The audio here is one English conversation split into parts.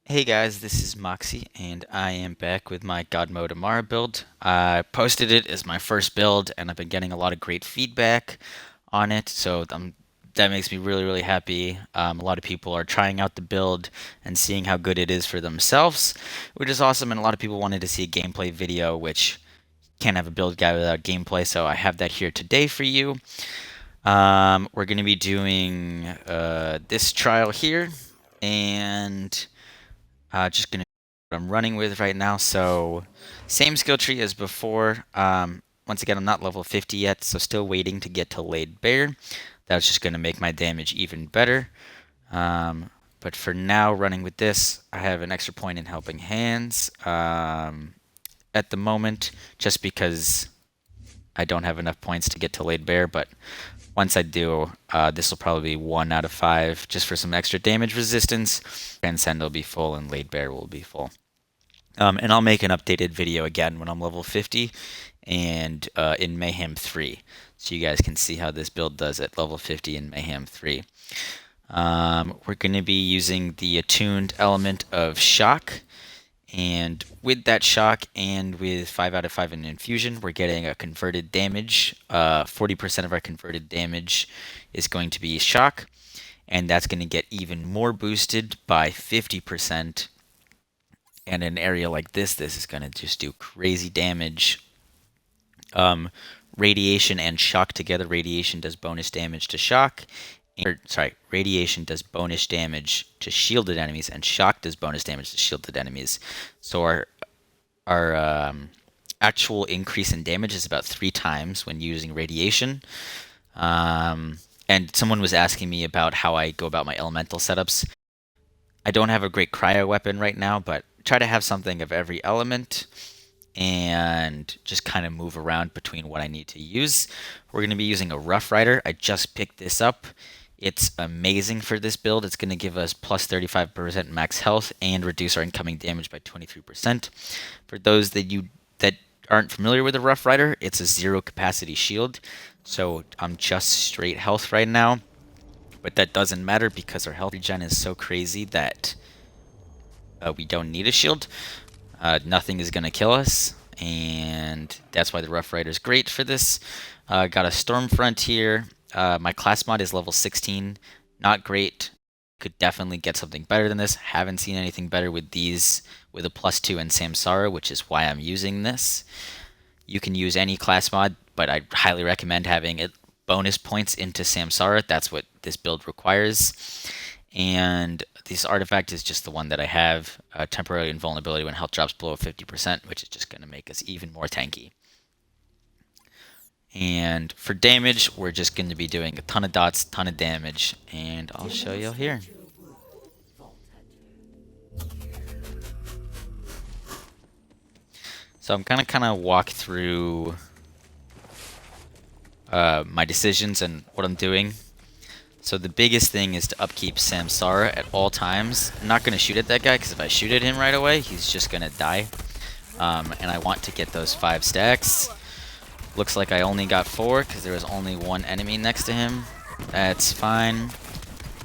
Hey guys, this is Moxsy, and I am back with my God Mode Amara build. I posted it as my first build, and I've been getting a lot of great feedback on it, so that makes me really, really happy. A lot of people are trying out the build and seeing how good it is for themselves, which is awesome, and a lot of people wanted to see a gameplay video, which can't have a build guide without gameplay, so I have that here today for you. We're going to be doing this trial here, and just gonna what I'm running with right now. So same skill tree as before. Once again, I'm not level 50 yet, so still waiting to get to Laid Bear. That's just gonna make my damage even better. But for now, running with this, I have an extra point in Helping Hands at the moment, just because I don't have enough points to get to Laid Bear. But once I do, this will probably be 1 out of 5, just for some extra damage resistance. Transcend will be full, and Laid Bear will be full. And I'll make an updated video again when I'm level 50 and in Mayhem 3. So you guys can see how this build does at level 50 in Mayhem 3. We're going to be using the attuned element of shock. And with that shock and with 5 out of 5 in infusion, we're getting a converted damage. 40% of our converted damage is going to be shock. And that's going to get even more boosted by 50%. And in an area like this is going to just do crazy damage. Radiation and shock together. Radiation does bonus damage to shock. Radiation does bonus damage to shielded enemies, and shock does bonus damage to shielded enemies. So our actual increase in damage is about 3 times when using radiation. And someone was asking me about how I go about my elemental setups. I don't have a great cryo weapon right now, but try to have something of every element and just kind of move around between what I need to use. We're going to be using a Rough Rider. I just picked this up. It's amazing for this build. It's going to give us plus 35% max health and reduce our incoming damage by 23%. For those that aren't familiar with a Rough Rider, it's a 0 capacity shield. So I'm just straight health right now. But that doesn't matter because our health regen is so crazy that we don't need a shield. Nothing is going to kill us, and that's why the Rough Rider is great for this. Got a Stormfront here. My class mod is level 16. Not great. Could definitely get something better than this. Haven't seen anything better with these with a +2 in Samsara, which is why I'm using this. You can use any class mod, but I highly recommend having it bonus points into Samsara. That's what this build requires. And this artifact is just the one that I have. Temporary invulnerability when health drops below 50%, which is just going to make us even more tanky. And for damage, we're just going to be doing a ton of dots, ton of damage, and I'll show you here. So I'm going to kind of walk through my decisions and what I'm doing. So the biggest thing is to upkeep Samsara at all times. I'm not going to shoot at that guy because if I shoot at him right away, he's just going to die. And I want to get those 5 stacks. Looks like I only got 4 because there was only 1 enemy next to him. That's fine.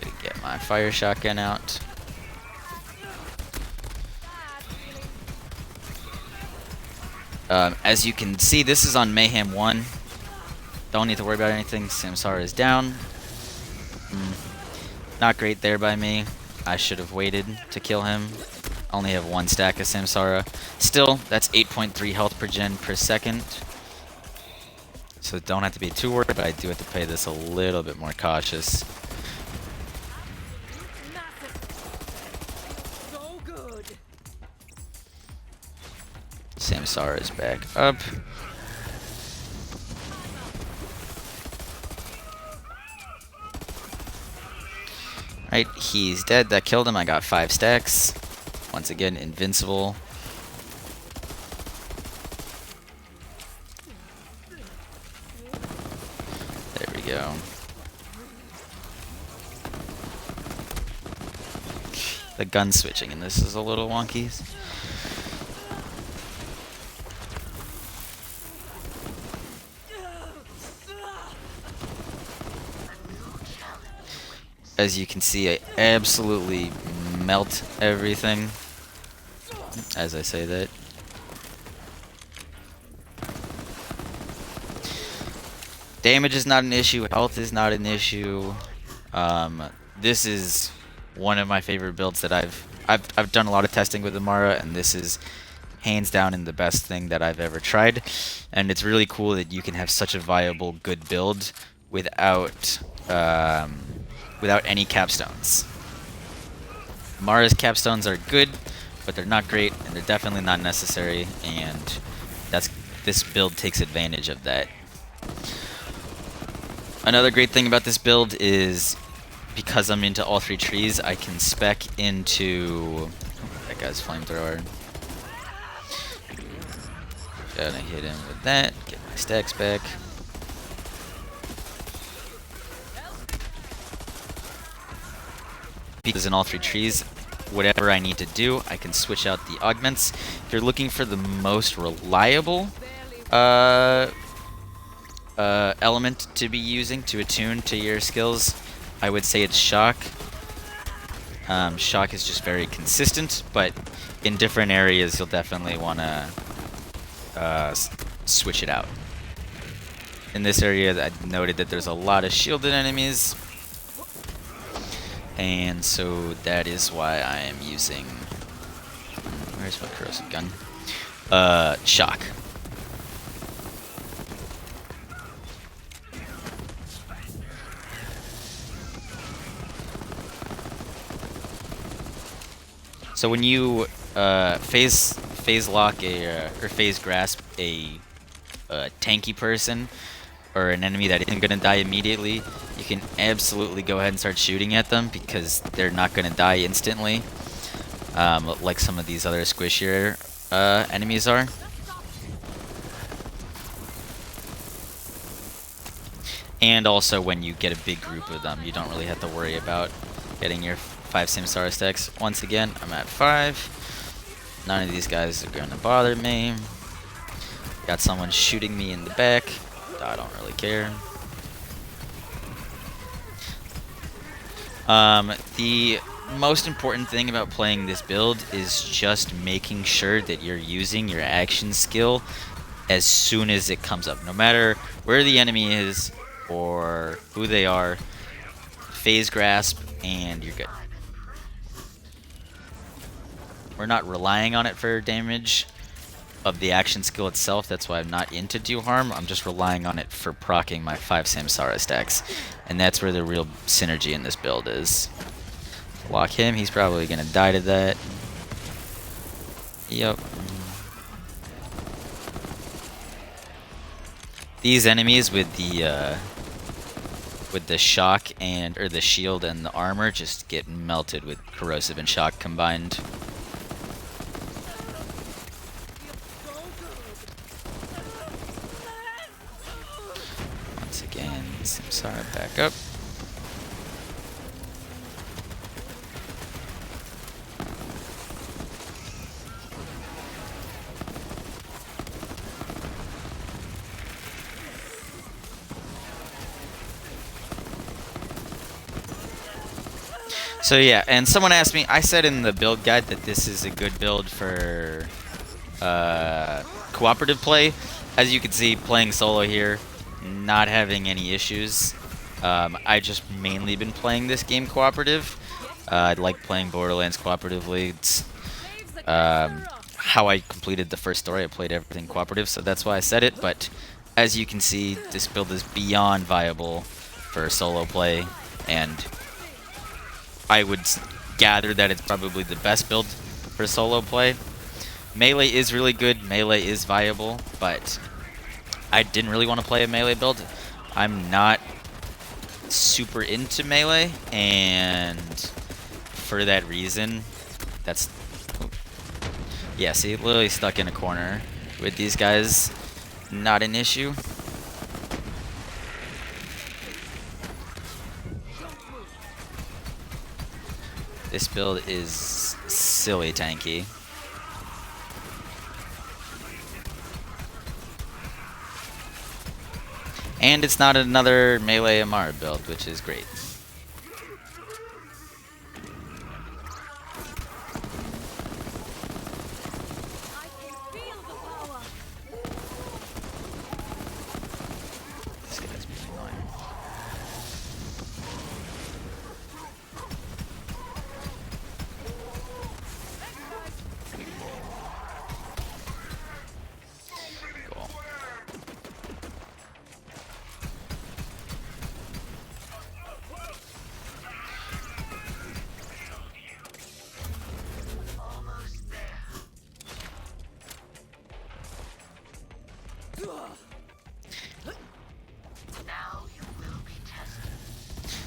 Gonna get my fire shotgun out. As you can see, this is on Mayhem 1. Don't need to worry about anything. Samsara is down. Not great there by me. I should have waited to kill him. Only have 1 stack of Samsara. Still, that's 8.3 health per gen per second. So don't have to be too worried, but I do have to play this a little bit more cautious. Samsara is back up. Right, he's dead. That killed him. I got 5 stacks. Once again, invincible. There we go. The gun switching, and this is a little wonky. As you can see, I absolutely melt everything as I say that. Damage is not an issue. Health is not an issue. This is one of my favorite builds that I've done a lot of testing with Amara, and this is hands down in the best thing that I've ever tried. And it's really cool that you can have such a viable, good build without without any capstones. Amara's capstones are good, but they're not great, and they're definitely not necessary. And this build takes advantage of that. Another great thing about this build is because I'm into all three trees, I can spec into... Oh, that guy's flamethrower. Gotta hit him with that, get my stacks back. Because in all three trees, whatever I need to do, I can switch out the augments. If you're looking for the most reliable element to be using to attune to your skills, I would say it's shock. Shock is just very consistent, but in different areas you'll definitely want to switch it out. In this area I noted that there's a lot of shielded enemies, and so that is why I am using... Where's my corrosive gun? Shock. So when you phase lock or phase grasp a tanky person or an enemy that isn't gonna die immediately, you can absolutely go ahead and start shooting at them because they're not gonna die instantly, like some of these other squishier enemies are. And also when you get a big group of them, you don't really have to worry about getting your 5 Samsara stacks. Once again, I'm at 5. None of these guys are gonna bother me. Got someone shooting me in the back. I don't really care. The most important thing about playing this build is just making sure that you're using your action skill as soon as it comes up. No matter where the enemy is or who they are, phase grasp and you're good. We're not relying on it for damage of the action skill itself. That's why I'm not into do harm. I'm just relying on it for proccing my 5 Samsara stacks. And that's where the real synergy in this build is. Lock him. He's probably going to die to that. Yep. These enemies with the shock and or the shield and the armor just get melted with corrosive and shock combined. Once again, Samsara back up. So yeah, and someone asked me, I said in the build guide that this is a good build for cooperative play. As you can see, playing solo here, not having any issues. I just mainly been playing this game cooperative. I like playing Borderlands cooperatively. It's how I completed the first story. I played everything cooperative, so that's why I said it. But as you can see, this build is beyond viable for solo play, and I would gather that it's probably the best build for solo play. Melee is really good, melee is viable, but I didn't really want to play a melee build. I'm not super into melee, and for that reason, that's... Yeah, see, literally stuck in a corner with these guys. Not an issue. This build is silly tanky. And it's not another melee Amara build, which is great.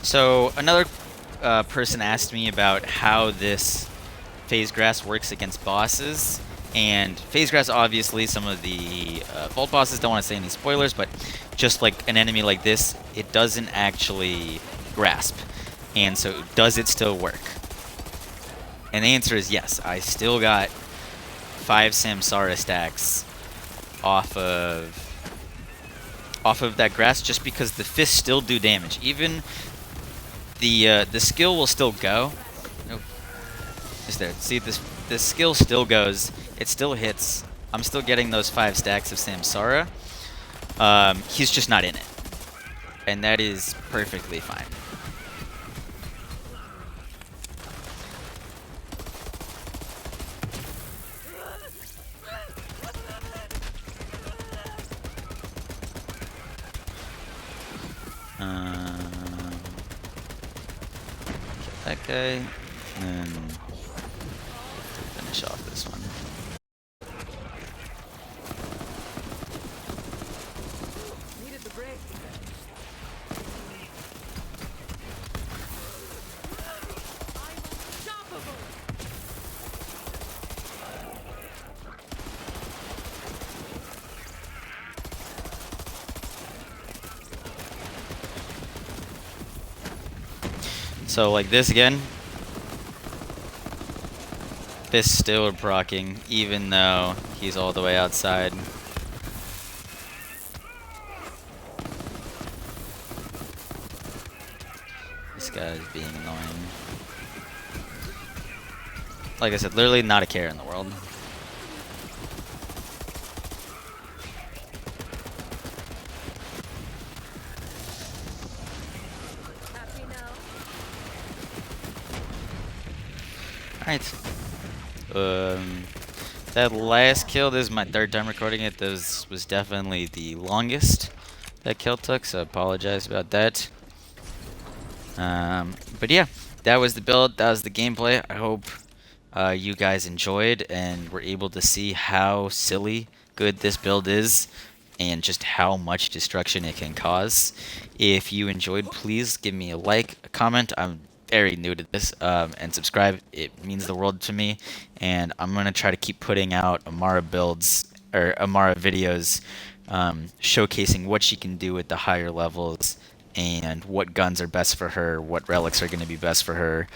So another person asked me about how this Phasegrasp works against bosses. And Phasegrasp, obviously, some of the vault bosses, don't want to say any spoilers, but just like an enemy like this, it doesn't actually grasp. And so does it still work? And the answer is yes. I still got 5 Samsara stacks off of that grasp just because the fists still do damage. Even the skill will still go. Oh, is there? See, this skill still goes. It still hits. I'm still getting those 5 stacks of Samsara. He's just not in it, and that is perfectly fine. That guy, and then finish off this one. Needed the break. I'm unstoppable. So like this again, this still proccing even though he's all the way outside. This guy is being annoying. Like I said, literally not a care in the world. Happy now? Alright. That last kill, this is my 3rd time recording it. This was definitely the longest that kill took, so I apologize about that. But yeah, that was the build, that was the gameplay. I hope you guys enjoyed and were able to see how silly good this build is and just how much destruction it can cause. If you enjoyed, please give me a like, a comment. I'm very new to this, and subscribe. It means the world to me, and I'm gonna try to keep putting out Amara builds or Amara videos, showcasing what she can do at the higher levels and what guns are best for her, what relics are going to be best for her.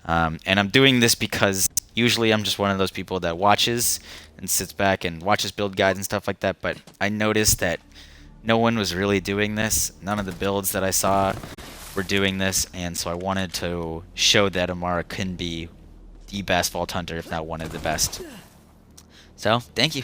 And I'm doing this because usually I'm just one of those people that watches and sits back and watches build guides and stuff like that, but I noticed that no one was really doing this. None of the builds that I saw were doing this, and so I wanted to show that Amara can be the best Vault Hunter, if not one of the best. So, thank you.